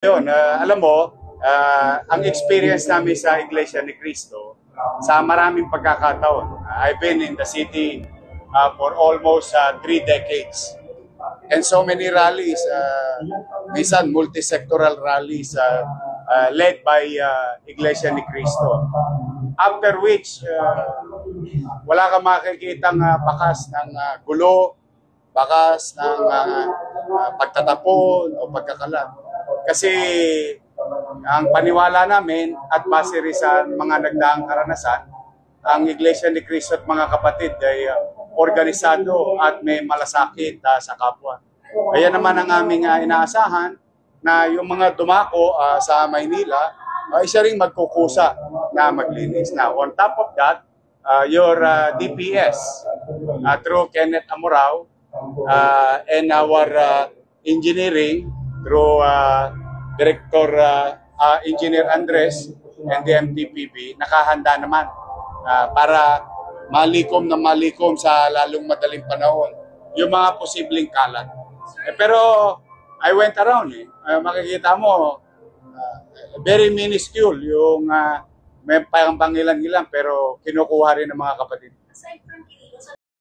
Yun, alam mo, ang experience namin sa Iglesia ni Cristo, sa maraming pagkakataon. I've been in the city for almost 3 decades. And so many rallies, minsan multi-sectoral rallies led by Iglesia ni Cristo. After which, wala kang makikitang bakas ng gulo, bakas ng pagtatapon o pagkakalat. Kasi ang paniwala namin at base rin sa mga nagdaang karanasan, ang Iglesia ni Cristo at mga kapatid ay organisado at may malasakit sa kapwa. Kaya naman ang aming inaasahan na yung mga dumako sa Maynila ay isa ring magkukusa na maglinis. Now, on top of that, your DPS through Kenneth Amorao and our engineering through Director Engineer Andres and the MTPB, nakahanda naman para malikom na malikom sa lalong madaling panahon yung mga posibleng kalat. Pero I went around, makikita mo, very minuscule yung may pangilan-ilan pero kinukuha rin ng mga kapatid. Aside from